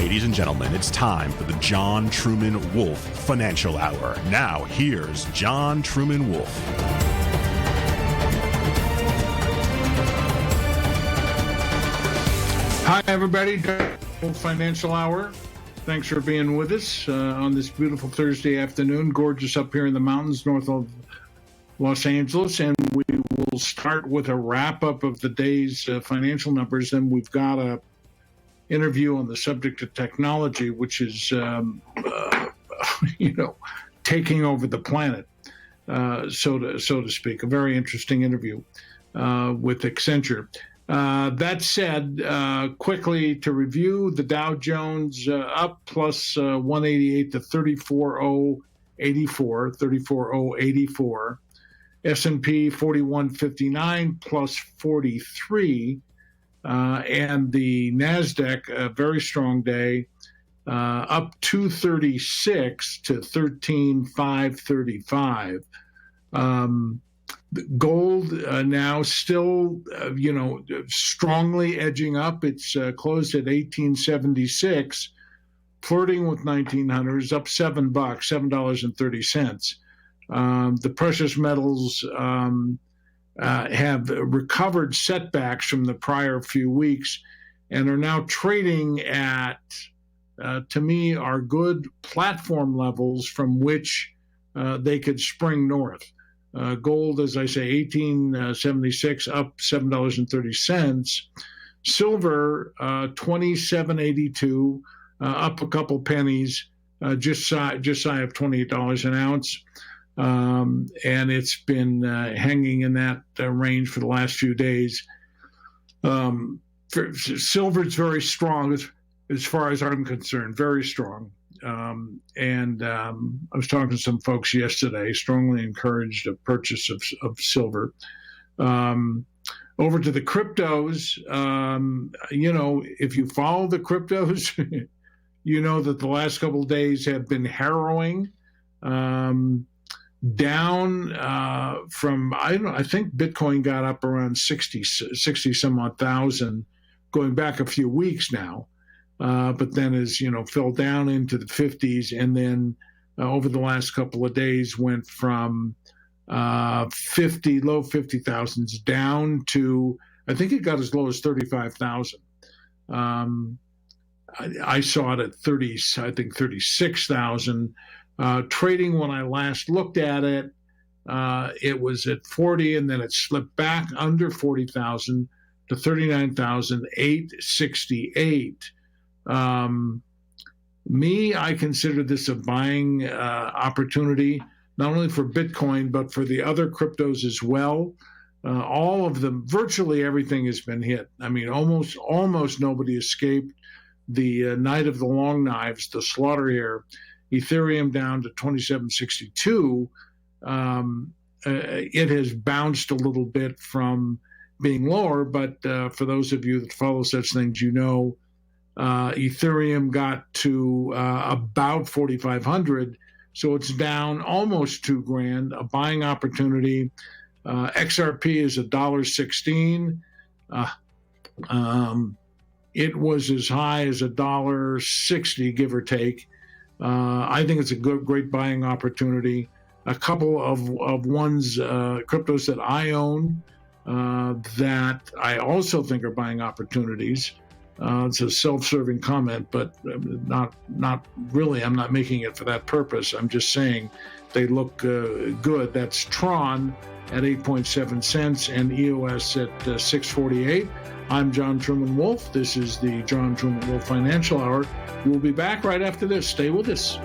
Ladies and gentlemen, it's time for the John Truman Wolfe Financial Hour. Now, here's John Truman Wolfe. Hi, everybody. Wolfe Financial Hour. Thanks for being with us on this beautiful Thursday afternoon. Gorgeous up here in the mountains north of Los Angeles. And we will start with a wrap-up of the day's financial numbers. And we've got a interview on the subject of technology, which is, taking over the planet, so to speak. A very interesting interview with Accenture. That said, quickly to review, the Dow Jones up plus 188 to 34,084. S&P 4159 plus 43. And the NASDAQ, a very strong day, up 236 to 13,535. Gold now still, strongly edging up. It's closed at 1876, flirting with 1900s, up $7, $7.30. The precious metals have recovered setbacks from the prior few weeks and are now trading at, to me, are good platform levels from which they could spring north. Gold, as I say, 1876, up $7.30. Silver, 27.82, up a couple pennies, just shy of $28 an ounce. And it's been hanging in that range for the last few days. Silver's very strong as far as I'm concerned, very strong. I was talking to some folks yesterday, strongly encouraged a purchase of silver. Over to the cryptos, if you follow the cryptos, you know that the last couple of days have been harrowing. Down from, I think Bitcoin got up around 60 some odd thousand going back a few weeks now. But then fell down into the 50s, and then over the last couple of days went from low 50,000s down to, I think it got as low as 35,000. I saw it at 36,000. Trading, when I last looked at it, it was at 40, and then it slipped back under 40,000 to 39,868. I consider this a buying opportunity, not only for Bitcoin, but for the other cryptos as well. All of them, virtually everything has been hit. I mean, almost nobody escaped the night of the long knives, the slaughter here. Ethereum down to 2762. It has bounced a little bit from being lower, but for those of you that follow such things, Ethereum got to about 4,500, so it's down almost $2,000. A buying opportunity. XRP is $1.16. It was as high as $1.60, give or take. I think it's a great buying opportunity. A couple of ones, cryptos that I own, that I also think are buying opportunities. It's a self-serving comment, but not really. I'm not making it for that purpose. I'm just saying they look good. That's Tron at 8.7 cents and EOS at 6.48. I'm John Truman Wolfe. This is the John Truman Wolfe Financial Hour. We'll be back right after this. Stay with us.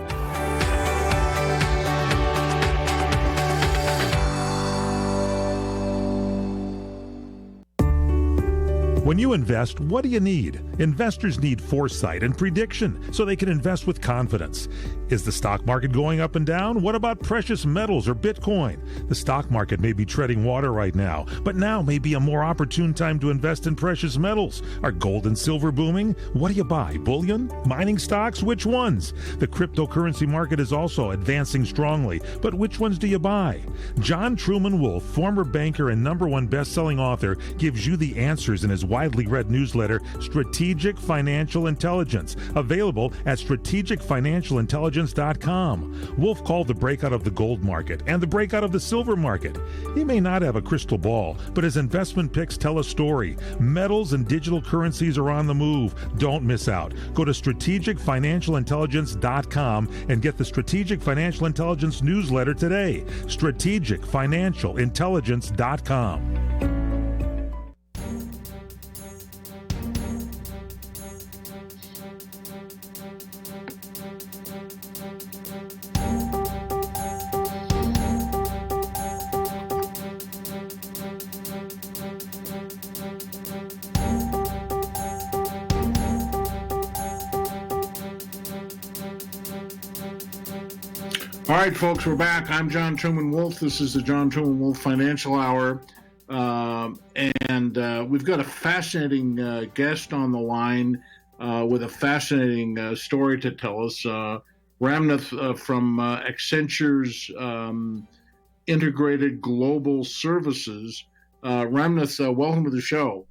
When you invest, what do you need? Investors need foresight and prediction so they can invest with confidence. Is the stock market going up and down? What about precious metals or Bitcoin? The stock market may be treading water right now, but now may be a more opportune time to invest in precious metals. Are gold and silver booming? What do you buy? Bullion? Mining stocks? Which ones? The cryptocurrency market is also advancing strongly, but which ones do you buy? John Truman Wolfe, former banker and #1 best-selling author, gives you the answers in his widely read newsletter, Strategic Financial Intelligence, available at strategicfinancialintelligence.com. Wolfe called the breakout of the gold market and the breakout of the silver market. He may not have a crystal ball, but his investment picks tell a story. Metals and digital currencies are on the move. Don't miss out. Go to strategicfinancialintelligence.com and get the Strategic Financial Intelligence newsletter today. strategicfinancialintelligence.com. All right, folks, we're back. I'm John Truman Wolfe. This is the John Truman Wolfe Financial Hour. And we've got a fascinating guest on the line with a fascinating story to tell us. Ramnath from Accenture's Integrated Global Services. Ramnath, welcome to the show.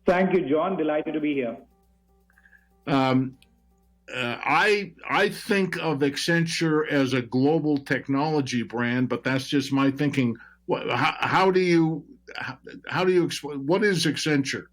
Thank you, John. Delighted to be here. I think of Accenture as a global technology brand, but that's just my thinking. How do you explain what is Accenture?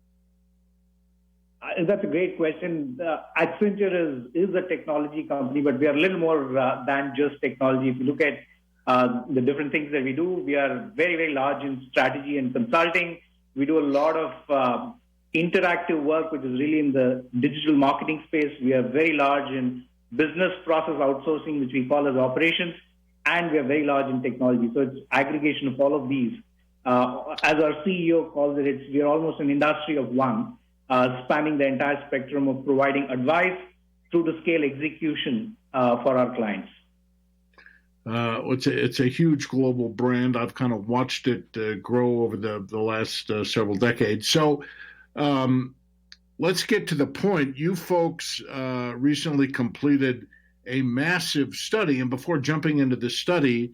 That's a great question. Accenture is a technology company, but we are a little more than just technology. If you look at the different things that we do, we are very, very large in strategy and consulting. We do a lot of interactive work, which is really in the digital marketing space. We are very large in business process outsourcing, which we call as operations, and we are very large in technology. So it's aggregation of all of these. As our CEO calls it, we are almost an industry of one, spanning the entire spectrum of providing advice through to scale execution for our clients. It's a huge global brand. I've kind of watched it grow over the last several decades. So let's get to the point. You folks recently completed a massive study, and before jumping into the study,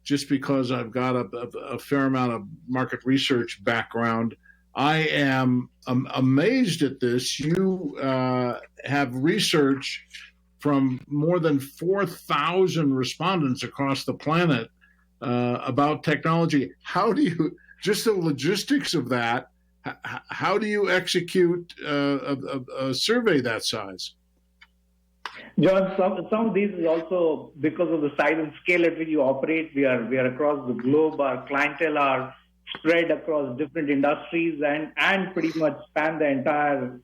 just because I've got a fair amount of market research background, I am amazed at this. You have research from more than 4,000 respondents across the planet about technology. How do you, just the logistics of that, how do you execute a survey that size? John, some of these is also because of the size and scale at which you operate. We are across the globe. Our clientele are spread across different industries and pretty much span the entire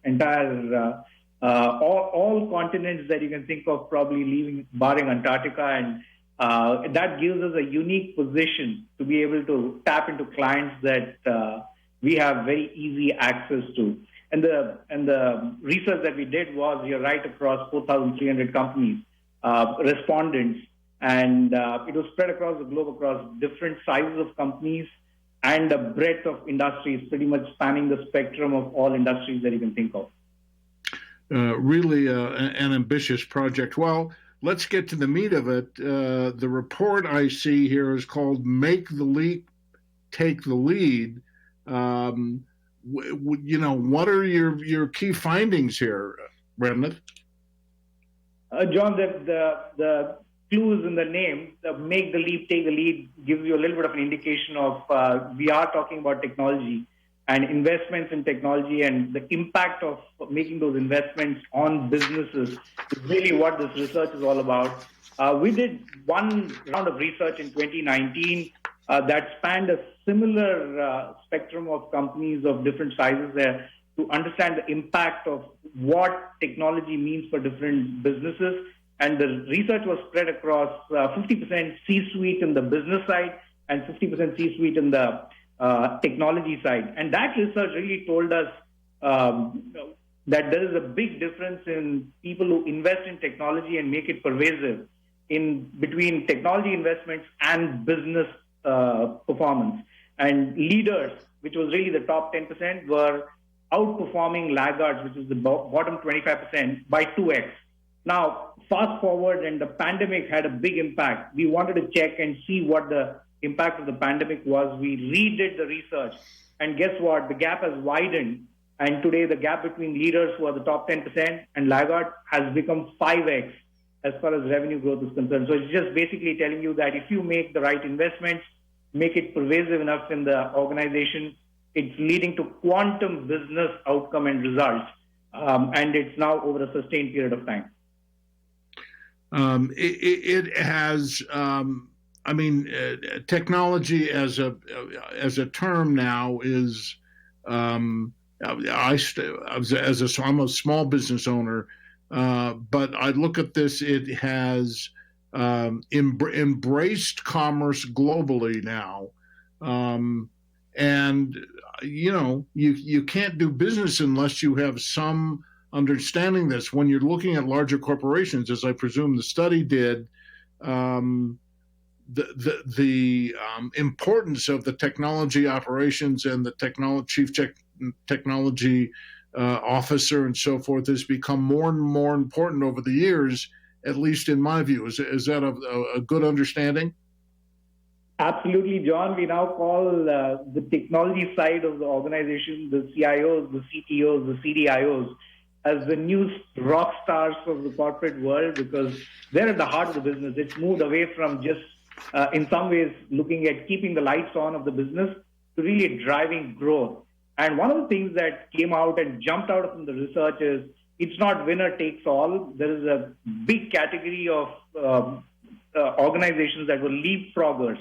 all continents that you can think of, probably barring Antarctica, and that gives us a unique position to be able to tap into clients that we have very easy access to. And the research that we did was, you're right, across 4,300 companies, respondents, and it was spread across the globe, across different sizes of companies and a breadth of industries, pretty much spanning the spectrum of all industries that you can think of. Really an ambitious project. Well, let's get to the meat of it. The report I see here is called Make the Leap, Take the Lead. What are your key findings here, Ramnath? John, the clues in the name, the Make the Leap, Take the Lead, gives you a little bit of an indication of we are talking about technology and investments in technology, and the impact of making those investments on businesses is really what this research is all about. We did one round of research in 2019 that spanned a similar spectrum of companies of different sizes there to understand the impact of what technology means for different businesses. And the research was spread across 50% C-suite in the business side and 50% C-suite in the technology side. And that research really told us that there is a big difference in people who invest in technology and make it pervasive in between technology investments and business performance. And leaders, which was really the top 10%, were outperforming laggards, which is the bottom 25%, by 2x. Now, fast forward, and the pandemic had a big impact. We wanted to check and see what the impact of the pandemic was. We redid the research, And guess what? The gap has widened. And today, the gap between leaders who are the top 10% and laggard has become 5x as far as revenue growth is concerned. So it's just basically telling you that if you make the right investments, make it pervasive enough in the organization, it's leading to quantum business outcome and results. And it's now over a sustained period of time. It has, technology as a term now is, I'm a small business owner, but I look at this, it has embraced commerce globally now. And, you can't do business unless you have some understanding this. When you're looking at larger corporations, as I presume the study did, the importance of the technology operations and the chief technology officer and so forth has become more and more important over the years, at least in my view. Is that a good understanding? Absolutely, John. We now call the technology side of the organization, the CIOs, the CTOs, the CDIOs, as the new rock stars of the corporate world, because they're at the heart of the business. It's moved away from just, in some ways, looking at keeping the lights on of the business to really driving growth. And one of the things that came out and jumped out from the research is it's not winner takes all. There is a big category of organizations that were leapfroggers,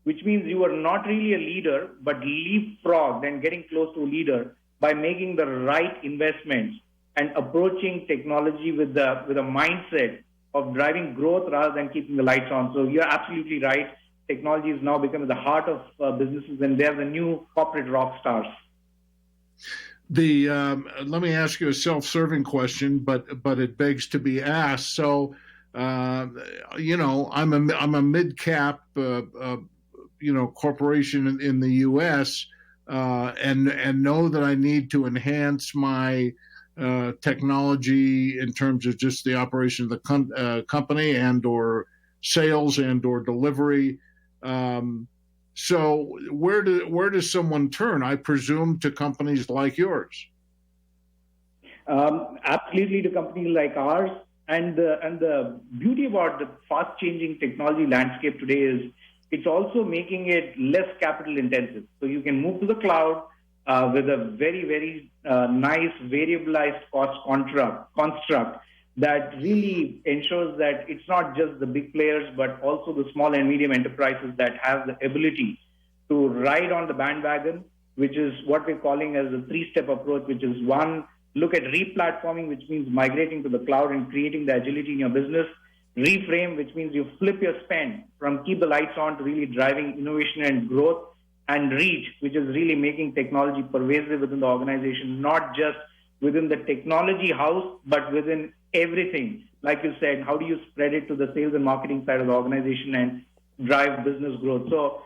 which means you are not really a leader, but leapfrogged and getting close to a leader by making the right investments and approaching technology with a mindset of driving growth rather than keeping the lights on. So you're absolutely right. Technology is now becoming the heart of businesses, and they're the new corporate rock stars. Let me ask you a self-serving question, but it begs to be asked. So, I'm a mid-cap, corporation in the U.S. And know that I need to enhance my technology in terms of just the operation of the company and or sales and or delivery. So where does someone turn? I presume to companies like yours. Absolutely, to companies like ours. And the beauty about the fast-changing technology landscape today is it's also making it less capital intensive. So you can move to the cloud with a very, very nice variabilized cost construct that really ensures that it's not just the big players, but also the small and medium enterprises that have the ability to ride on the bandwagon, which is what we're calling as a three-step approach, which is one, look at replatforming, which means migrating to the cloud and creating the agility in your business. Reframe, which means you flip your spend from keep the lights on to really driving innovation and growth. And reach, which is really making technology pervasive within the organization, not just within the technology house, but within everything. Like you said, how do you spread it to the sales and marketing side of the organization and drive business growth? So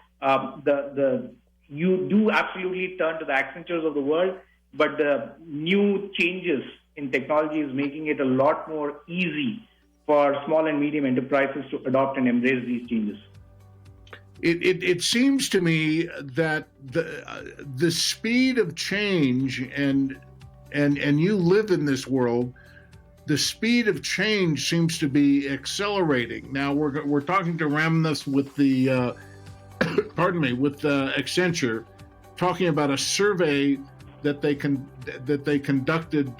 you do absolutely turn to the Accentures of the world, but the new changes in technology is making it a lot more easy for small and medium enterprises to adopt and embrace these changes. It seems to me that the speed of change and you live in this world, the speed of change seems to be accelerating. Now we're talking to Ramnath with the with Accenture, talking about a survey that they conducted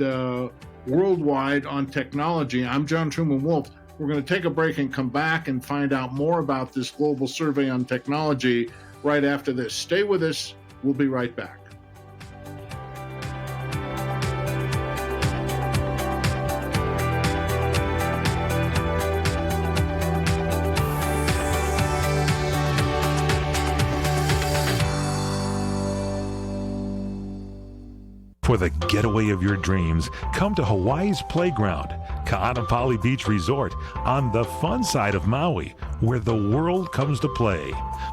worldwide on technology. I'm John Truman Wolfe. We're going to take a break and come back and find out more about this global survey on technology right after this. Stay with us. We'll be right back. For the getaway of your dreams, come to Hawaii's playground, Ganapali Beach Resort, on the fun side of Maui, where the world comes to play.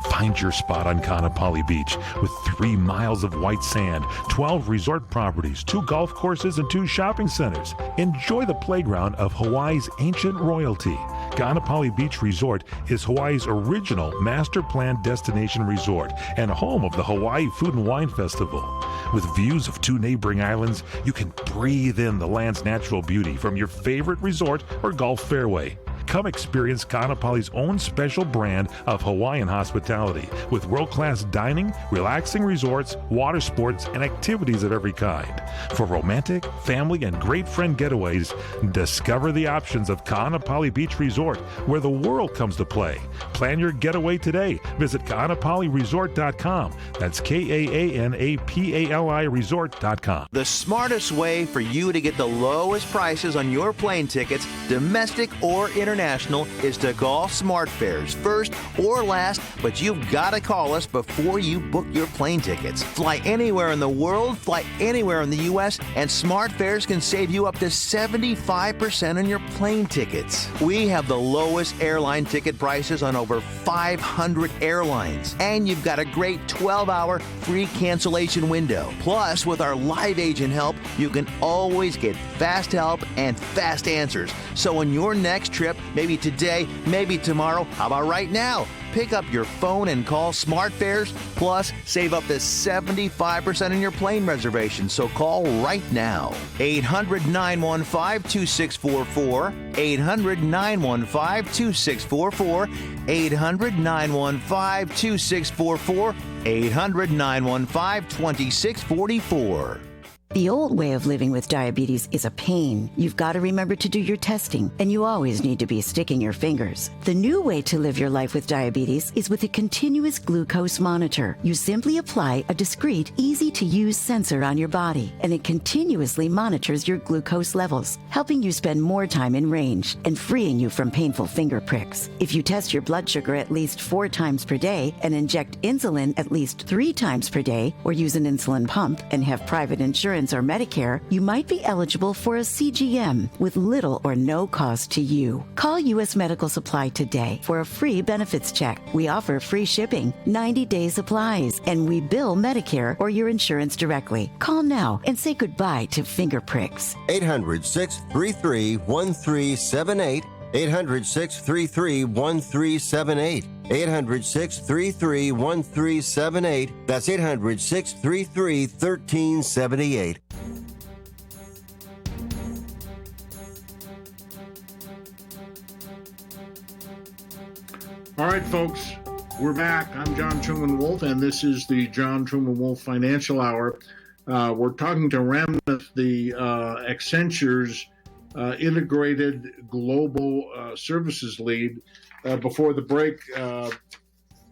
Find your spot on Ganapali Beach with 3 miles of white sand, 12 resort properties, 2 golf courses, and 2 shopping centers. Enjoy the playground of Hawaii's ancient royalty. Ganapali Beach Resort is Hawaii's original master planned destination resort and home of the Hawaii Food and Wine Festival. With views of 2 neighboring islands, you can breathe in the land's natural beauty from your favorite resort or golf fairway. Come experience Ganapali's own special brand of Hawaiian hospitality with world-class dining, relaxing resorts, water sports, and activities of every kind. For romantic, family, and great friend getaways, discover the options of Ganapali Beach Resort, where the world comes to play. Plan your getaway today. Visit GanapaliResort.com. That's KAANAPALI Resort.com. The smartest way for you to get the lowest prices on your plane tickets, domestic or international, is to call SmartFares first or last, but you've got to call us before you book your plane tickets. Fly anywhere in the world, fly anywhere in the U.S., and SmartFares can save you up to 75% on your plane tickets. We have the lowest airline ticket prices on over 500 airlines, and you've got a great 12-hour free cancellation window. Plus, with our live agent help, you can always get fast help and fast answers. So on your next trip, maybe today, maybe tomorrow, how about right now? Pick up your phone and call SmartFares, plus save up to 75% on your plane reservation. So call right now. 800-915-2644, 800-915-2644, 800-915-2644, 800-915-2644. The old way of living with diabetes is a pain. You've got to remember to do your testing, and you always need to be sticking your fingers. The new way to live your life with diabetes is with a continuous glucose monitor. You simply apply a discreet, easy-to-use sensor on your body, and it continuously monitors your glucose levels, helping you spend more time in range and freeing you from painful finger pricks. If you test your blood sugar at least 4 times per day and inject insulin at least 3 times per day, or use an insulin pump and have private insurance or Medicare, you might be eligible for a CGM with little or no cost to you. Call U.S. Medical Supply today for a free benefits check. We offer free shipping, 90-day supplies, and we bill Medicare or your insurance directly. Call now and say goodbye to finger pricks. 800-633-1378. 800-633-1378. 800-633-1378. That's 800-633-1378. All right, folks, we're back. I'm John Truman Wolfe, and this is the John Truman Wolfe Financial Hour. We're talking to Ramnath, the Accenture's integrated global services lead. Before the break,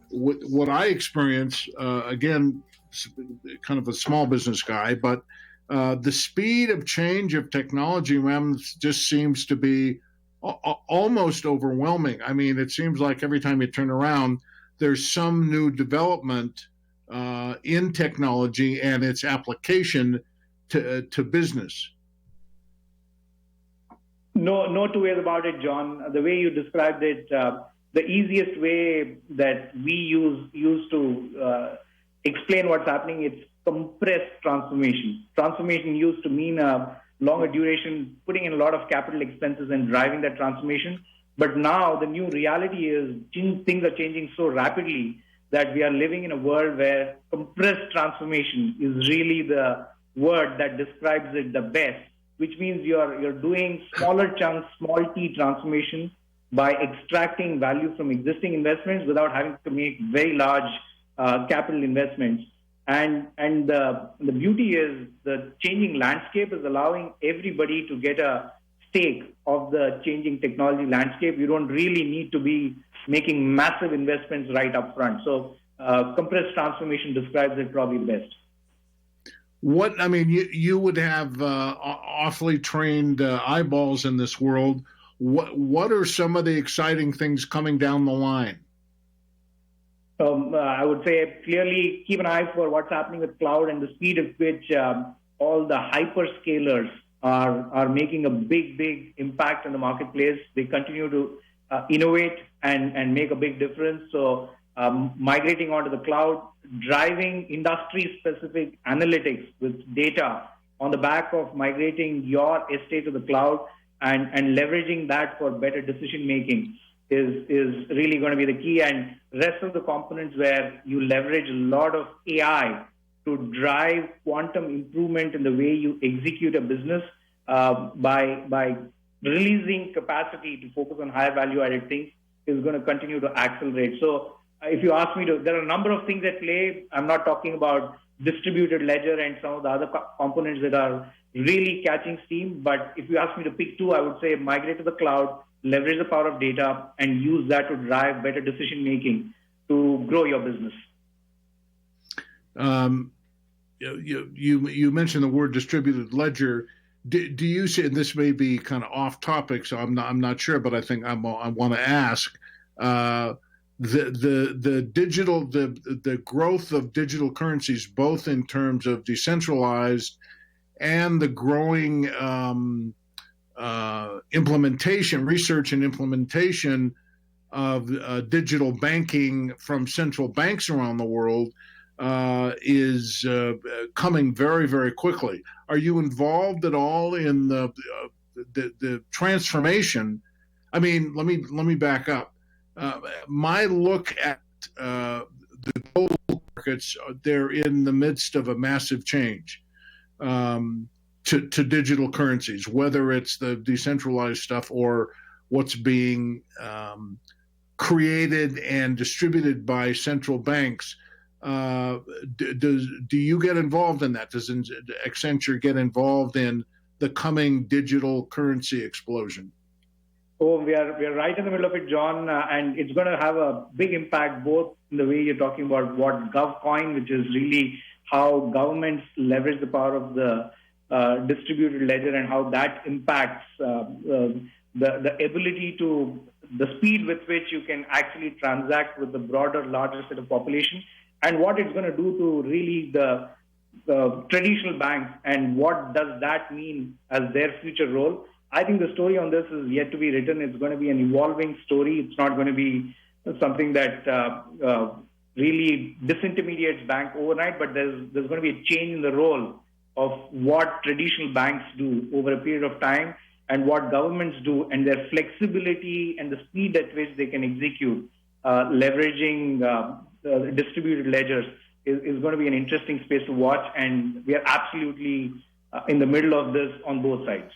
what I experience, again, kind of a small business guy, but the speed of change of technology, Ramnath, just seems to be almost overwhelming. I mean, it seems like every time you turn around, there's some new development in technology and its application to business. No two ways about it, John. The way you described it, the easiest way that we use to explain what's happening, it's compressed transformation. Transformation used to mean a longer duration, putting in a lot of capital expenses and driving that transformation. But now the new reality is things are changing so rapidly that we are living in a world where compressed transformation is really the word that describes it the best, which means you're doing smaller chunks, small T transformation by extracting value from existing investments without having to make very large capital investments. And the beauty is the changing landscape is allowing everybody to get a stake of the changing technology landscape. You don't really need to be making massive investments right up front. So compressed transformation describes it probably best. You would have awfully trained eyeballs in this world. What are some of the exciting things coming down the line? I would say clearly keep an eye for what's happening with cloud and the speed at which all the hyperscalers are making a big impact in the marketplace. They continue to innovate and make a big difference. So migrating onto the cloud, driving industry-specific analytics with data on the back of migrating your estate to the cloud, and leveraging that for better decision making is really going to be the key. And rest of the components where you leverage a lot of AI to drive quantum improvement in the way you execute a business by releasing capacity to focus on higher value added things is going to continue to accelerate. So if you ask me there are a number of things at play. I'm not talking about distributed ledger and some of the other components that are really catching steam. But if you ask me to pick two, I would say migrate to the cloud, leverage the power of data, and use that to drive better decision making to grow your business. You mentioned the word distributed ledger. Do you see, and this may be kind of off topic, so I'm not sure, but I think I want to ask the growth of digital currencies, both in terms of decentralized and the growing implementation, research and implementation of digital banking from central banks around the world is coming very, very quickly. Are you involved at all in the transformation? I mean, let me back up. My look at the global markets, they're in the midst of a massive change to digital currencies, whether it's the decentralized stuff or what's being created and distributed by central banks. Do you get involved in that? Does Accenture get involved in the coming digital currency explosion? Oh, we are right in the middle of it, John, and it's going to have a big impact both in the way you're talking about what GovCoin, which is really how governments leverage the power of the distributed ledger and how that impacts the ability to the speed with which you can actually transact with the broader, larger set of population, and what it's going to do to really the traditional banks and what does that mean as their future role. I think the story on this is yet to be written. It's going to be an evolving story. It's not going to be something that really disintermediates bank overnight, but there's going to be a change in the role of what traditional banks do over a period of time and what governments do and their flexibility and the speed at which they can execute leveraging distributed ledgers is going to be an interesting space to watch, and we are absolutely in the middle of this on both sides.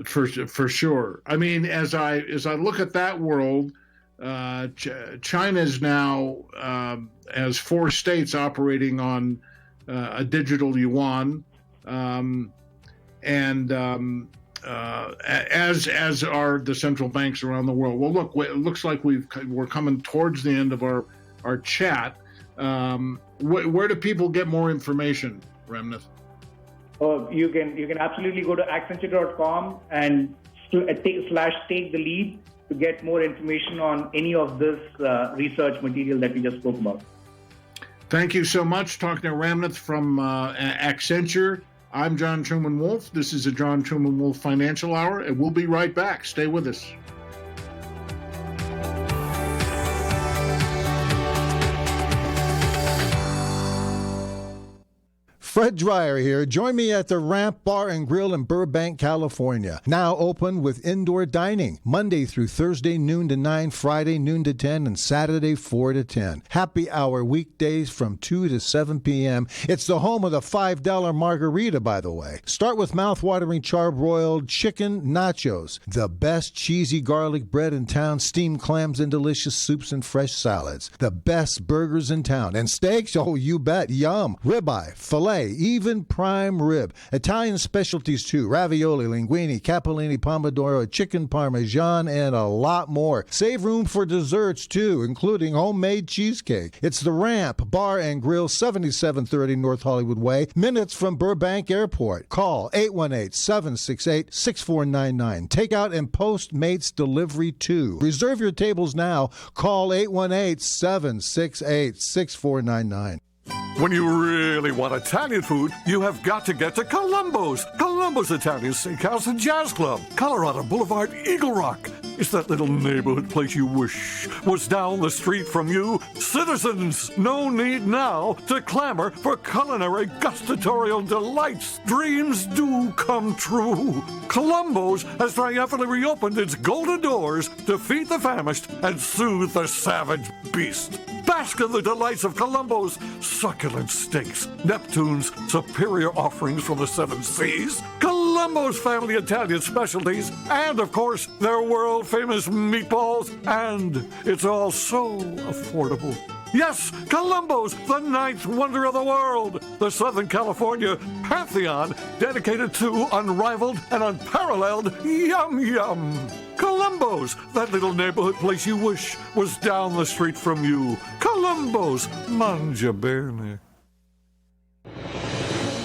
For sure. I mean, as I look at that world, China's now has 4 states operating on a digital yuan, and as are the central banks around the world. Well, look, it looks like we're coming towards the end of our chat. Where do people get more information, Ramnath? Oh, you can absolutely go to Accenture.com and /take the lead to get more information on any of this research material that we just spoke about. Thank you so much. Talking to Ramnath from Accenture. I'm John Truman Wolfe. This is a John Truman Wolfe Financial Hour, and we'll be right back. Stay with us. Fred Dreyer here. Join me at the Ramp Bar and Grill in Burbank, California. Now open with indoor dining. Monday through Thursday, noon to 9, Friday, noon to 10, and Saturday, 4 to 10. Happy hour weekdays from 2 to 7 p.m. It's the home of the $5 margarita, by the way. Start with mouth-watering charbroiled chicken nachos. The best cheesy garlic bread in town, steamed clams and delicious soups and fresh salads. The best burgers in town. And steaks? Oh, you bet. Yum. Ribeye, filet, even prime rib. Italian specialties too. Ravioli, linguine, capellini, pomodoro, chicken parmesan, and a lot more. Save room for desserts too, including homemade cheesecake. It's the Ramp Bar and Grill, 7730 North Hollywood Way, minutes from Burbank Airport. Call 818-768-6499. Takeout and Postmates delivery too. Reserve your tables now. Call 818-768-6499. When you really want Italian food, you have got to get to Columbo's. Columbo's Italian Steakhouse and Jazz Club, Colorado Boulevard, Eagle Rock. is that little neighborhood place you wish was down the street from you? Citizens, no need now to clamor for culinary gustatorial delights. Dreams do come true. Columbo's has triumphantly reopened its golden doors to feed the famished and soothe the savage beast. Bask in the delights of Columbo's succulent steaks, Neptune's superior offerings from the seven seas, Columbo's family Italian specialties, and of course their world-famous meatballs, and it's all so affordable. Yes, Columbo's, the ninth wonder of the world, the Southern California pantheon dedicated to unrivaled and unparalleled yum-yum. Columbo's, that little neighborhood place you wish was down the street from you. Columbo's, mangia bene.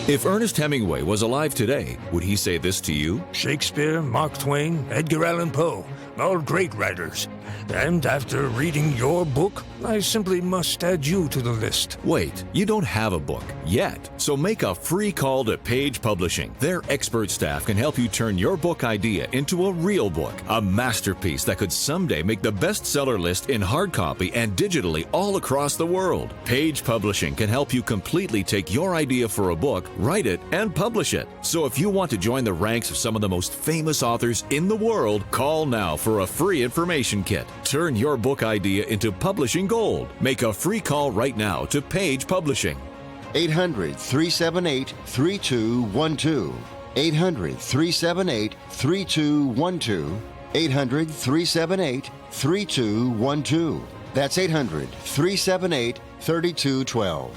If Ernest Hemingway was alive today, would he say this to you? Shakespeare, Mark Twain, Edgar Allan Poe, all great writers. And after reading your book, I simply must add you to the list. Wait, you don't have a book yet. So make a free call to Page Publishing. Their expert staff can help you turn your book idea into a real book, a masterpiece that could someday make the bestseller list in hard copy and digitally all across the world. Page Publishing can help you completely take your idea for a book, write it, and publish it. So if you want to join the ranks of some of the most famous authors in the world, call now for a free information kit. Turn your book idea into publishing gold. Make a free call right now to Page Publishing. 800-378-3212. 800-378-3212. 800-378-3212. That's 800-378-3212.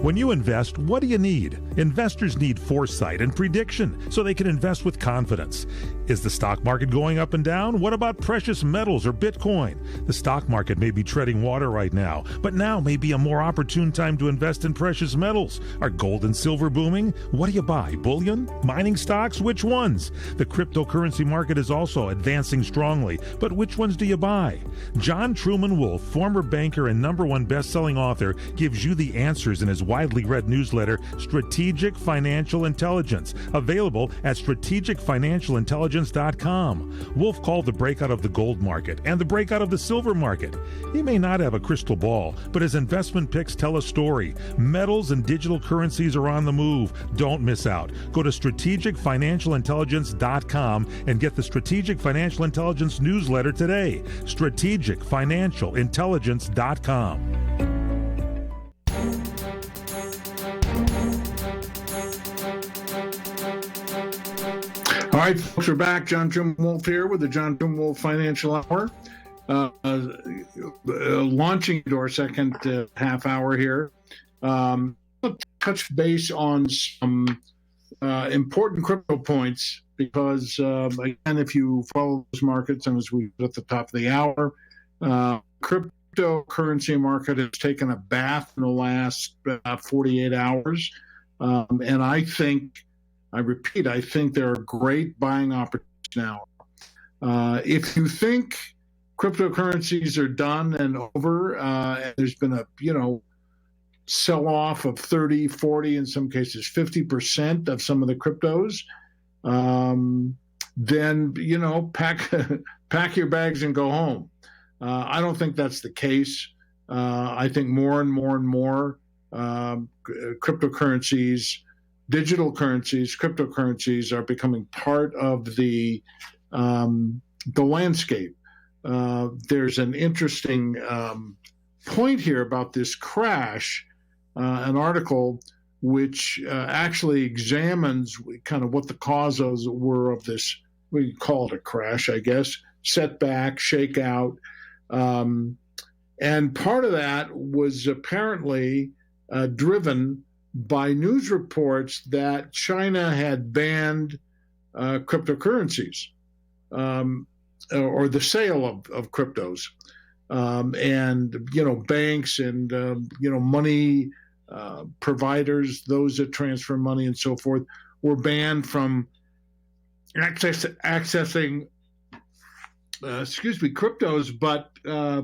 When you invest, what do you need? Investors need foresight and prediction so they can invest with confidence. Is the stock market going up and down? What about precious metals or Bitcoin? The stock market may be treading water right now, but now may be a more opportune time to invest in precious metals. Are gold and silver booming? What do you buy? Bullion? Mining stocks? Which ones? The cryptocurrency market is also advancing strongly, but which ones do you buy? John Truman Wolfe, former banker and #1 best-selling author, gives you the answers in his widely read newsletter, Strategic Financial Intelligence, available at strategicfinancialintelligence.com. Wolfe called the breakout of the gold market and the breakout of the silver market. He may not have a crystal ball, but his investment picks tell a story. Metals and digital currencies are on the move. Don't miss out. Go to strategicfinancialintelligence.com and get the Strategic Financial Intelligence newsletter today. strategicfinancialintelligence.com. All right, folks, we're back. John Truman Wolfe here with the John Truman Wolfe Financial Hour. Launching into our second half hour here. I'll touch base on some important crypto points because, again, if you follow those markets, and as we at the top of the hour, cryptocurrency market has taken a bath in the last 48 hours. And I repeat, I think there are great buying opportunities now. If you think cryptocurrencies are done and over, and there's been a, sell-off of 30, 40, in some cases 50% of some of the cryptos, then, pack your bags and go home. I don't think that's the case. I think more and more cryptocurrencies, digital currencies, cryptocurrencies are becoming part of the landscape. There's an interesting point here about this crash, an article which actually examines kind of what the causes were of this, we call it a crash, I guess, setback, shakeout. And part of that was apparently driven by news reports that China had banned cryptocurrencies or the sale of cryptos. And, banks and, money providers, those that transfer money and so forth, were banned from accessing cryptos. But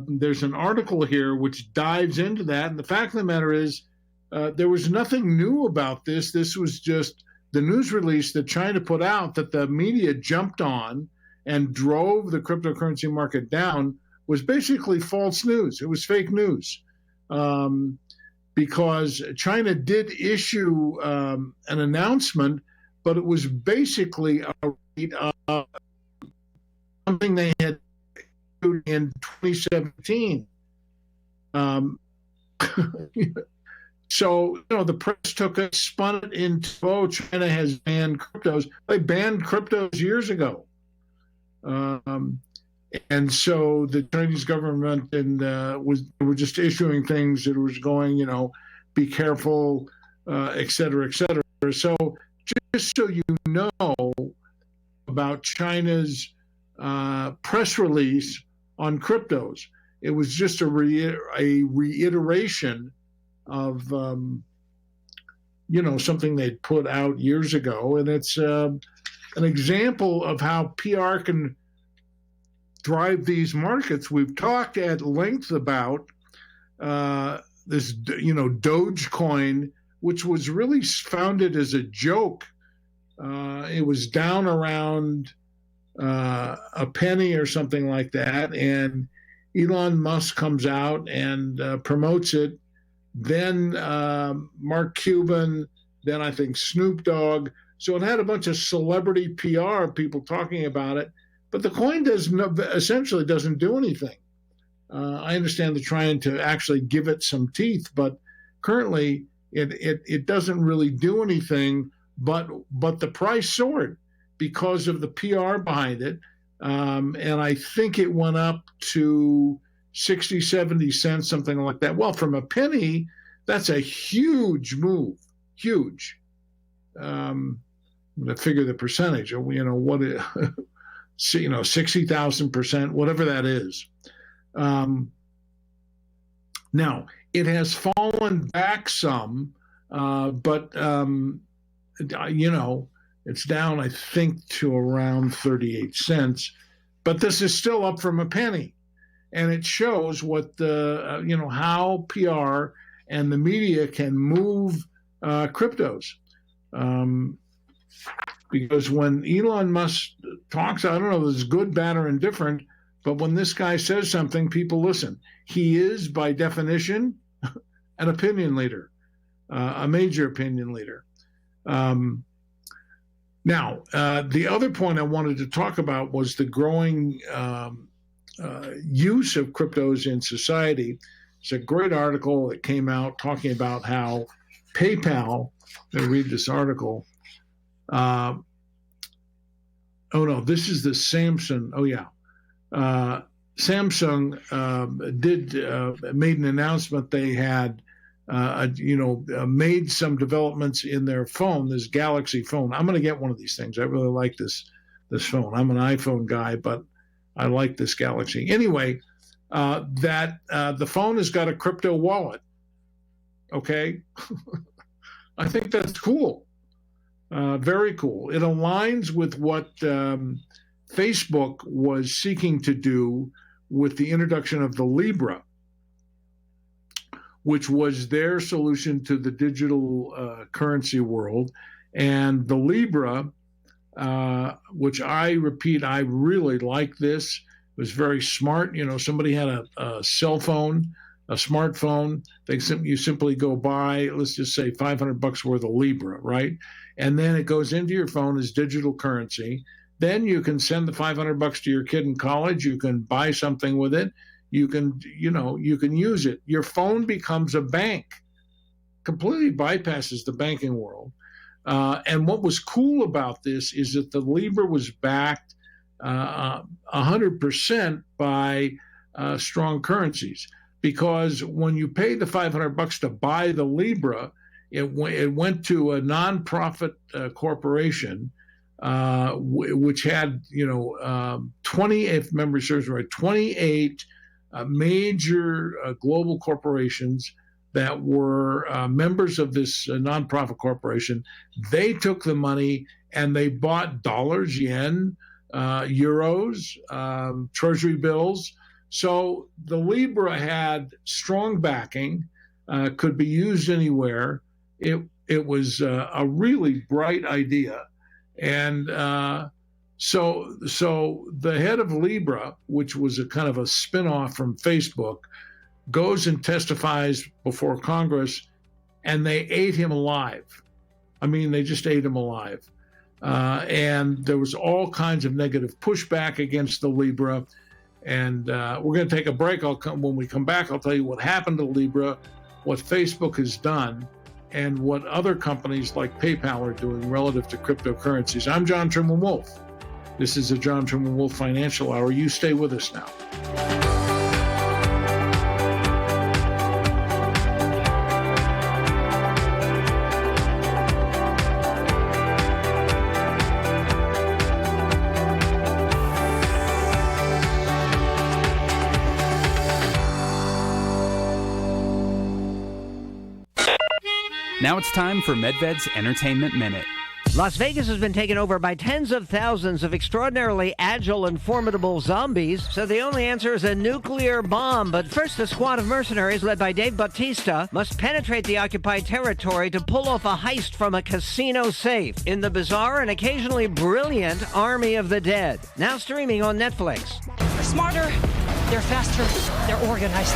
there's an article here which dives into that. And the fact of the matter is, there was nothing new about this. This was just the news release that China put out that the media jumped on and drove the cryptocurrency market down was basically false news. It was fake news. Because China did issue an announcement, but it was basically something they had in 2017. So, the press took it, spun it into, China has banned cryptos. They banned cryptos years ago. And so the Chinese government were just issuing things that was going, be careful, et cetera, et cetera. So just so you know about China's press release on cryptos, it was just a reiteration of, something they'd put out years ago. And it's an example of how PR can drive these markets. We've talked at length about this, Dogecoin, which was really founded as a joke. It was down around a penny or something like that, and Elon Musk comes out and promotes it. Then Mark Cuban, then I think Snoop Dogg. So it had a bunch of celebrity PR people talking about it. But the coin essentially doesn't do anything. I understand they're trying to actually give it some teeth, but currently it doesn't really do anything. But the price soared because of the PR behind it, and I think it went up to 60, 70 cents, something like that. Well, from a penny, that's a huge move, huge. To figure the percentage, what it. 60,000%, whatever that is. Now, it has fallen back some, but, it's down, I think, to around 38 cents. But this is still up from a penny. And it shows what how PR and the media can move cryptos. Because when Elon Musk talks, I don't know if it's good, bad, or indifferent, but when this guy says something, people listen. He is, by definition, an opinion leader, a major opinion leader. Now, the other point I wanted to talk about was the growing use of cryptos in society. It's a great article that came out talking about how PayPal, I'm going to read this article. This is the Samsung. Samsung made an announcement. They had, made some developments in their phone, this Galaxy phone. I'm going to get one of these things. I really like this phone. I'm an iPhone guy, but I like this Galaxy. Anyway, the phone has got a crypto wallet. Okay. I think that's cool. Very cool. It aligns with what Facebook was seeking to do with the introduction of the Libra, which was their solution to the digital currency world. And the Libra, which I repeat, I really like this. It was very smart. Somebody had a cell phone, a smartphone. You simply go buy, let's just say $500 worth of Libra, right? And then it goes into your phone as digital currency. Then you can send the $500 to your kid in college. You can buy something with it. You can use it. Your phone becomes a bank, completely bypasses the banking world. And what was cool about this is that the Libra was backed 100% by strong currencies. Because when you pay the $500 to buy the Libra, it went to a nonprofit corporation, which had 20, if memory serves right, 28 major global corporations that were members of this nonprofit corporation. They took the money and they bought dollars, yen, euros, treasury bills. So the Libra had strong backing, could be used anywhere. It it was a really bright idea. And so the head of Libra, which was a kind of a spinoff from Facebook, goes and testifies before Congress, and they ate him alive. I mean, they just ate him alive. And there was all kinds of negative pushback against the Libra. And we're going to take a break. When we come back, I'll tell you what happened to Libra, what Facebook has done, and what other companies like PayPal are doing relative to cryptocurrencies. I'm John Truman Wolfe. This is the John Truman Wolfe Financial Hour. You stay with us now. Now it's time for MedVed's Entertainment Minute. Las Vegas has been taken over by tens of thousands of extraordinarily agile and formidable zombies, so the only answer is a nuclear bomb. But first, a squad of mercenaries led by Dave Bautista must penetrate the occupied territory to pull off a heist from a casino safe in the bizarre and occasionally brilliant Army of the Dead. Now streaming on Netflix. They're smarter, they're faster, they're organized.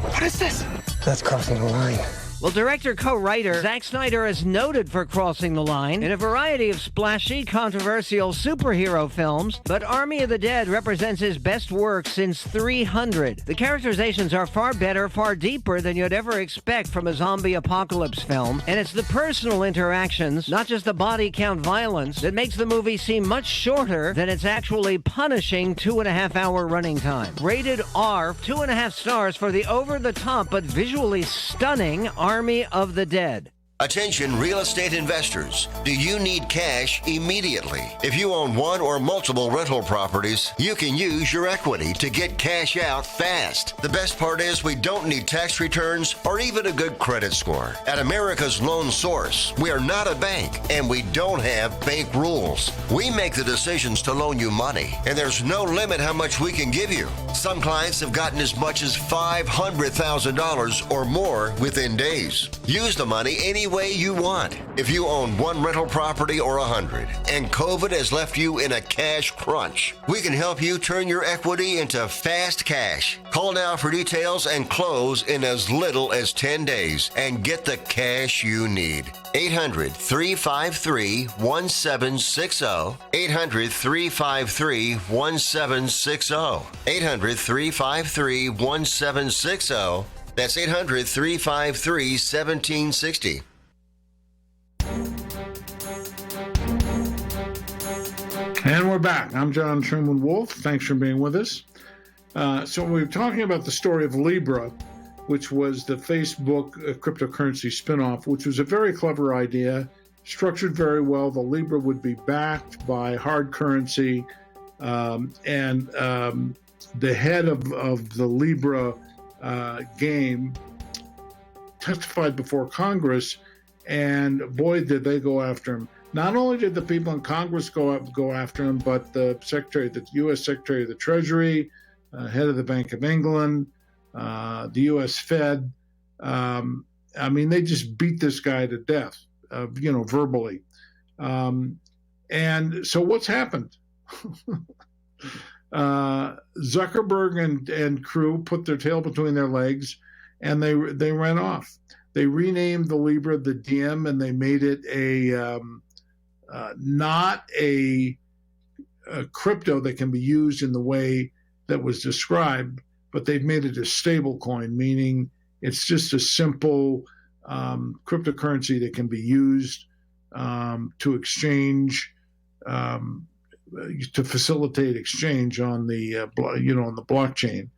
What is this? That's crossing the line. Well, director-co-writer Zack Snyder is noted for crossing the line in a variety of splashy, controversial superhero films, but Army of the Dead represents his best work since 300. The characterizations are far better, far deeper than you'd ever expect from a zombie apocalypse film, and it's the personal interactions, not just the body count violence, that makes the movie seem much shorter than its actually punishing 2.5-hour running time. Rated R, 2.5 stars for the over-the-top but visually stunning Army of the Dead. Attention real estate investors. Do you need cash immediately? If you own one or multiple rental properties, you can use your equity to get cash out fast. The best part is we don't need tax returns or even a good credit score. At America's Loan Source, we are not a bank and we don't have bank rules. We make the decisions to loan you money, and there's no limit how much we can give you. Some clients have gotten as much as $500,000 or more within days. Use the money any way you want. If you own one rental property or 100 and COVID has left you in a cash crunch, we can help you turn your equity into fast cash. Call now for details and close in as little as 10 days and get the cash you need. 800-353-1760. 800-353-1760. 800-353-1760. That's 800-353-1760. And we're back. I'm John Truman Wolfe. Thanks for being with us. So we were talking about the story of Libra, which was the Facebook cryptocurrency spinoff, which was a very clever idea, structured very well. The Libra would be backed by hard currency, and the head of the Libra game testified before Congress, and boy, did they go after him. Not only did the people in Congress go after him, but the U.S. Secretary of the Treasury, head of the Bank of England, the U.S. Fed. I mean, they just beat this guy to death, verbally. And so what's happened? Zuckerberg and crew put their tail between their legs, and they ran off. They renamed the Libra the Diem, and they made it not a crypto that can be used in the way that was described, but they've made it a stable coin, meaning it's just a simple cryptocurrency that can be used to exchange, to facilitate exchange on the on the blockchain.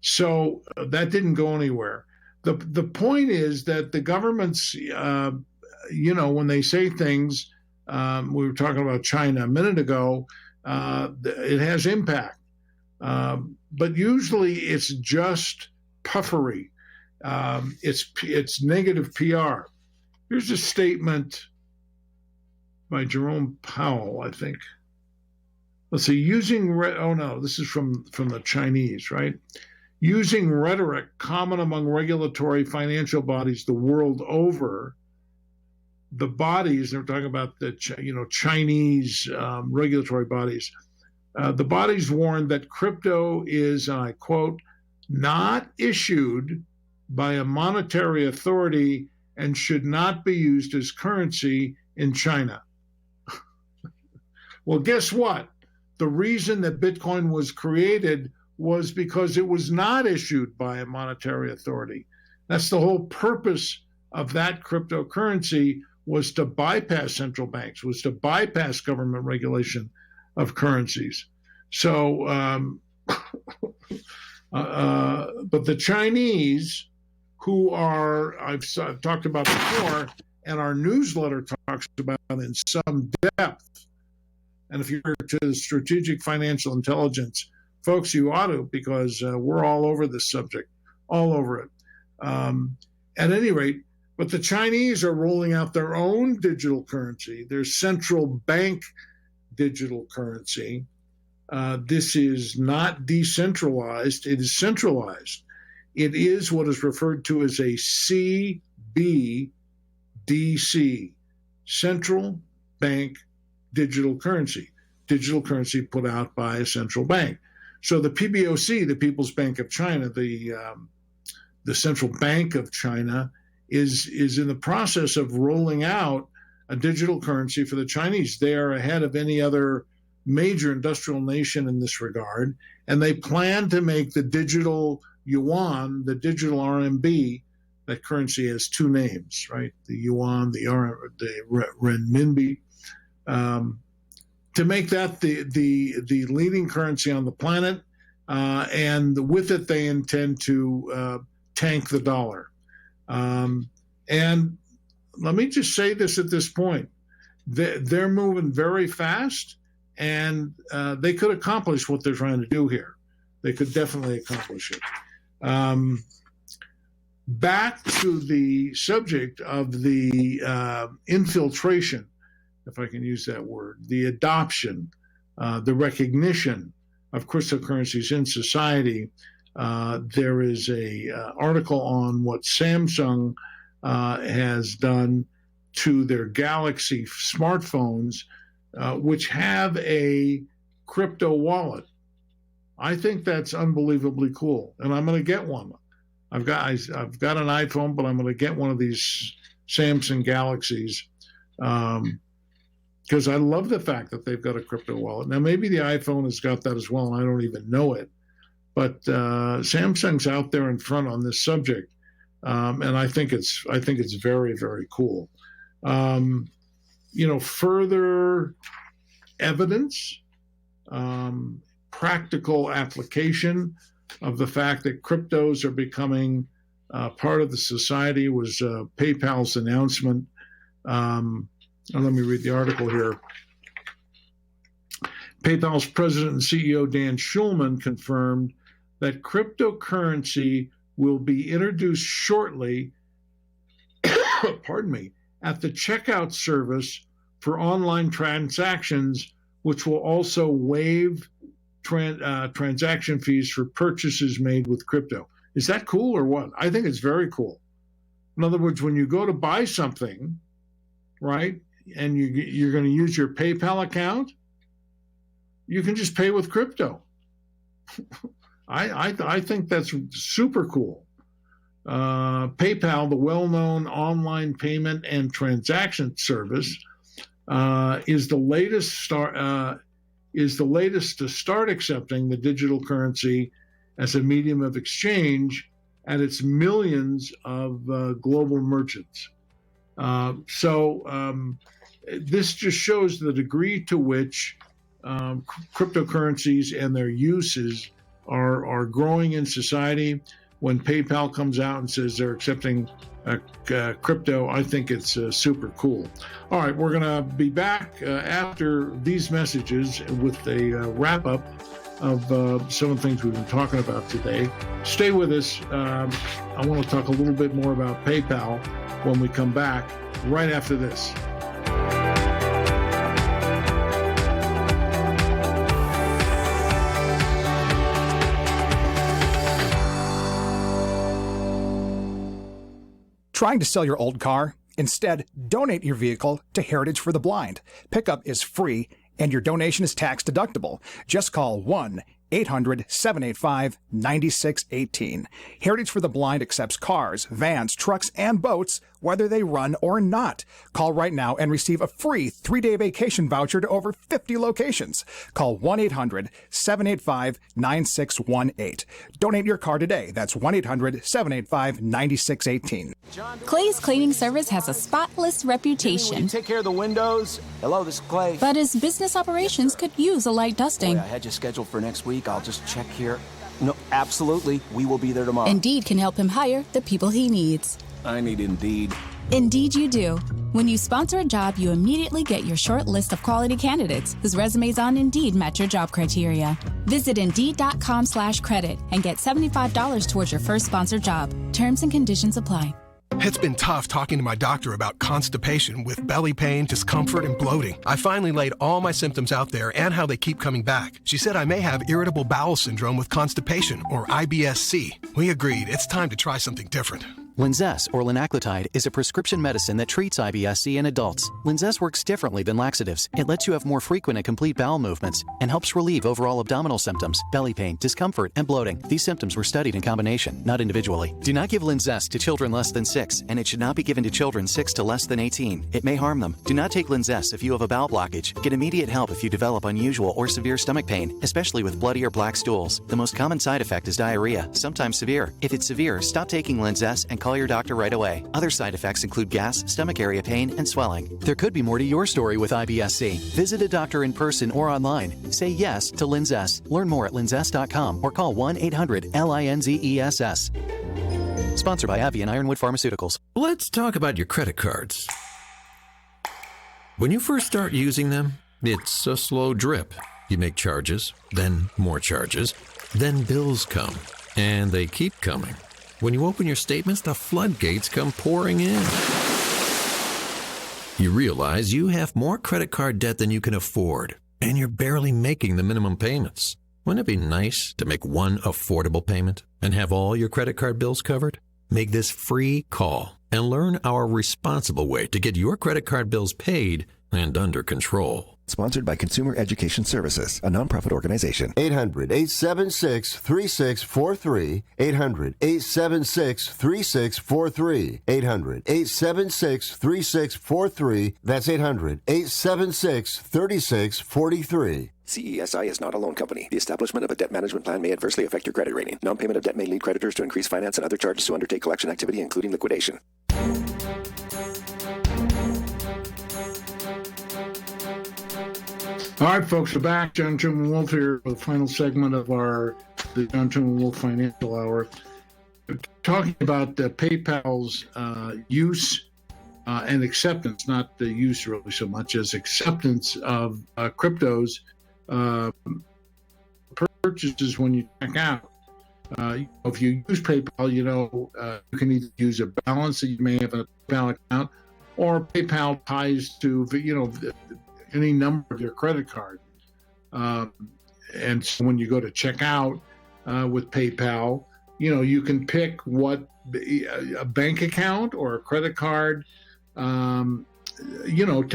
So that didn't go anywhere. The point is that the governments, when they say things, we were talking about China a minute ago, it has impact. But usually it's just puffery. It's negative PR. Here's a statement by Jerome Powell, I think. Let's see, this is from the Chinese, right? Using rhetoric common among regulatory financial bodies the world over the bodies, they're talking about the Chinese regulatory bodies. The bodies warned that crypto is, and I quote, not issued by a monetary authority and should not be used as currency in China. Well, guess what? The reason that Bitcoin was created was because it was not issued by a monetary authority. That's the whole purpose of that cryptocurrency, was to bypass central banks, was to bypass government regulation of currencies. So, but the Chinese, who are, I've talked about before, and our newsletter talks about in some depth, and if you're to strategic financial intelligence, folks, you ought to, because we're all over this subject, all over it. At any rate, but the Chinese are rolling out their own digital currency, their central bank digital currency. This is not decentralized, it is centralized. It is what is referred to as a CBDC, Central Bank Digital Currency put out by a central bank. So the PBOC, the People's Bank of China, the Central Bank of China, is in the process of rolling out a digital currency for the Chinese. They are ahead of any other major industrial nation in this regard, and they plan to make the digital yuan, the digital RMB. That currency has two names, right? The yuan, the renminbi. To make that the leading currency on the planet, and with it they intend to tank the dollar. And let me just say this at this point: they're moving very fast, and they could accomplish what they're trying to do here. They could definitely accomplish it. Back to the subject of the infiltration, if I can use that word, the adoption, the recognition of cryptocurrencies in society. There is a article on what Samsung has done to their Galaxy smartphones, which have a crypto wallet. I think that's unbelievably cool, and I'm going to get one. I've got an iPhone, but I'm going to get one of these Samsung Galaxies because I love the fact that they've got a crypto wallet. Now, maybe the iPhone has got that as well, and I don't even know it. But Samsung's out there in front on this subject, and I think it's very, very cool. Further evidence, practical application of the fact that cryptos are becoming part of the society was PayPal's announcement. Let me read the article here. PayPal's president and CEO Dan Schulman confirmed that cryptocurrency will be introduced shortly, pardon me, at the checkout service for online transactions, which will also waive transaction fees for purchases made with crypto. Is that cool or what? I think it's very cool. In other words, when you go to buy something, right, and you're going to use your PayPal account, you can just pay with crypto. I think that's super cool. PayPal, the well-known online payment and transaction service, is the latest to start accepting the digital currency as a medium of exchange at its millions of global merchants. This just shows the degree to which cryptocurrencies and their uses are growing in society. When PayPal comes out and says they're accepting crypto, I think it's super cool. All right, we're going to be back after these messages with a wrap-up of some of the things we've been talking about today. Stay with us. I want to talk a little bit more about PayPal when we come back right after this. Trying to sell your old car? Instead, donate your vehicle to Heritage for the Blind. Pickup is free, and your donation is tax deductible. Just call 1-800-785-9618. Heritage for the Blind accepts cars, vans, trucks, and boats, whether they run or not. Call right now and receive a free 3-day vacation voucher to over 50 locations. Call 1-800-785-9618. Donate your car today. That's 1-800-785-9618. Clay's Cleaning Service has a spotless reputation. Will you take care of the windows? Hello, this is Clay. But his business operations could use a light dusting. Boy, I had you scheduled for next week. I'll just check here. No, absolutely. We will be there tomorrow. Indeed can help him hire the people he needs. I need Indeed. Indeed you do. When you sponsor a job, you immediately get your short list of quality candidates whose resumes on Indeed match your job criteria. Visit Indeed.com/credit and get $75 towards your first sponsored job. Terms and conditions apply. It's been tough talking to my doctor about constipation with belly pain, discomfort, and bloating. I finally laid all my symptoms out there and how they keep coming back. She said I may have irritable bowel syndrome with constipation, or IBS-C. We agreed it's time to try something different. Linzess, or linaclotide, is a prescription medicine that treats IBS-C in adults. Linzess works differently than laxatives. It lets you have more frequent and complete bowel movements and helps relieve overall abdominal symptoms, belly pain, discomfort, and bloating. These symptoms were studied in combination, not individually. Do not give Linzess to children less than 6, and it should not be given to children 6 to less than 18. It may harm them. Do not take Linzess if you have a bowel blockage. Get immediate help if you develop unusual or severe stomach pain, especially with bloody or black stools. The most common side effect is diarrhea, sometimes severe. If it's severe, stop taking Linzess and call your doctor right away. Other side effects include gas, stomach area pain, and swelling. There could be more to your story with IBS-C. Visit a doctor in person or online. Say yes to Linzess. Learn more at linzess.com or call 1-800-LINZESS. Sponsored by Avian Ironwood Pharmaceuticals. Let's talk about your credit cards. When you first start using them, it's a slow drip. You make charges, then more charges, then bills come, and they keep coming. When you open your statements, the floodgates come pouring in. You realize you have more credit card debt than you can afford, and you're barely making the minimum payments. Wouldn't it be nice to make one affordable payment and have all your credit card bills covered? Make this free call and learn our responsible way to get your credit card bills paid and under control. Sponsored by Consumer Education Services, a nonprofit organization. 800-876-3643. 800-876-3643. 800-876-3643. That's 800-876-3643. CESI is not a loan company. The establishment of a debt management plan may adversely affect your credit rating. Non-payment of debt may lead creditors to increase finance and other charges to undertake collection activity, including liquidation. All right, folks, we're back. John Truman Wolfe here for the final segment of the John Truman Wolfe Financial Hour. We're talking about PayPal's use and acceptance, not the use really so much as acceptance of cryptos purchases when you check out. If you use PayPal, you can either use a balance that you may have in a PayPal account, or PayPal ties to, any number of your credit card. And so when you go to check out with PayPal, you can pick what a bank account or a credit card, to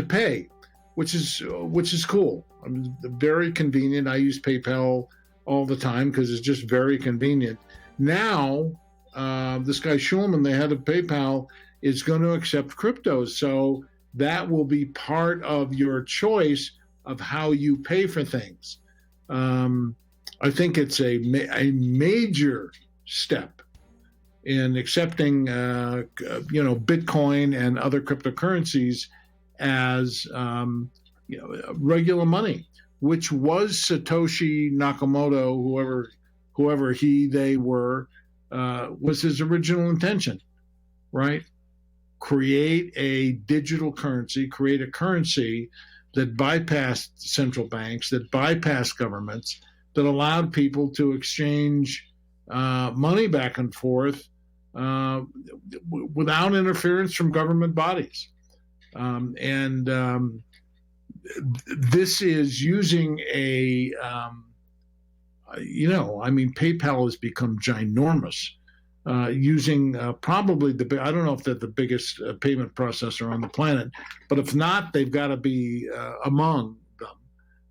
pay, which is cool. I mean, very convenient. I use PayPal all the time because it's just very convenient. Now, this guy Schulman, the head of PayPal, is going to accept cryptos. So that will be part of your choice of how you pay for things. I think it's a major step in accepting, Bitcoin and other cryptocurrencies as, regular money, which was Satoshi Nakamoto, whoever they were, was his original intention, right? Create a digital currency, create a currency that bypassed central banks, that bypassed governments, that allowed people to exchange money back and forth without interference from government bodies. This is using PayPal has become ginormous. using probably I don't know if they're the biggest payment processor on the planet, but if not, they've got to be among them.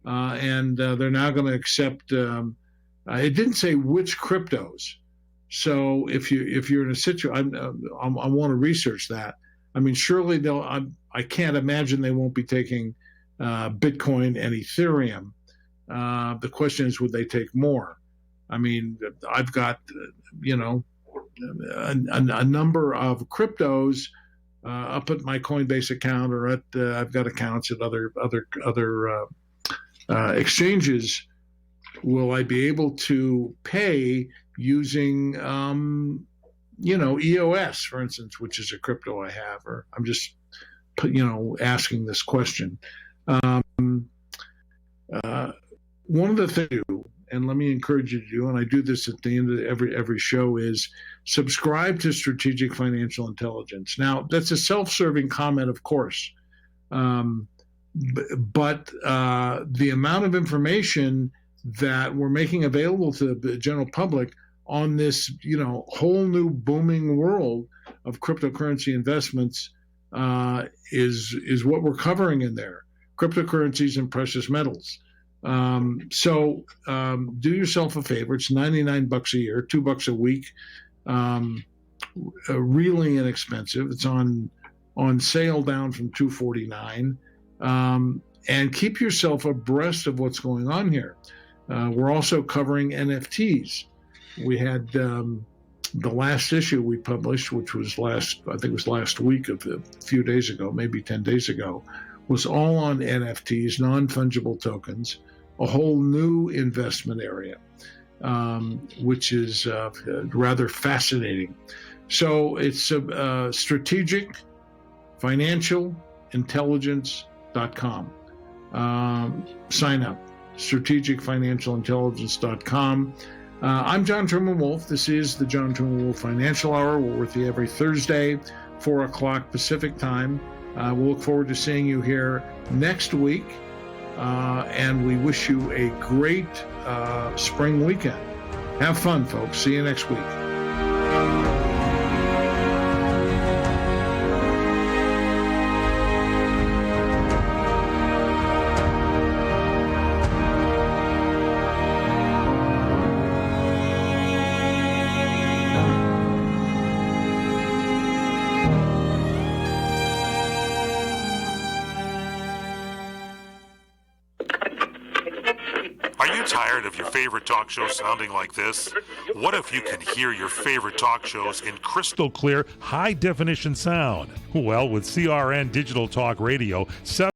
And they're now going to accept. It didn't say which cryptos. So if you're in a situation, I want to research that. I mean, surely they'll. I can't imagine they won't be taking Bitcoin and Ethereum. The question is, would they take more? I mean, I've got a number of cryptos up at my Coinbase account, or I've got accounts at other exchanges. Will I be able to pay using EOS, for instance, which is a crypto I have? Or I'm just asking this question. One of the things, and let me encourage you to do, and I do this at the end of every show, is subscribe to Strategic Financial Intelligence. Now, that's a self-serving comment, of course, but the amount of information that we're making available to the general public on this, whole new booming world of cryptocurrency investments is what we're covering in there: cryptocurrencies and precious metals. So do yourself a favor. It's $99 a year, $2 a week. Really inexpensive. It's on sale down from $249. And keep yourself abreast of what's going on here. We're also covering NFTs. We had the last issue we published, which was last week, a few days ago, maybe 10 days ago, was all on NFTs, non-fungible tokens, a whole new investment area, which is rather fascinating. So it's Strategic Financial Intelligence.com. Sign up, strategicfinancialintelligence.com. I'm John Truman Wolfe. This is the John Truman Wolfe Financial Hour. We're with you every Thursday, 4 o'clock Pacific time. We'll look forward to seeing you here next week. And we wish you a great spring weekend. Have fun, folks. See you next week. Tired of your favorite talk show sounding like this? What if you can hear your favorite talk shows in crystal clear, high definition sound? Well, with CRN Digital Talk Radio,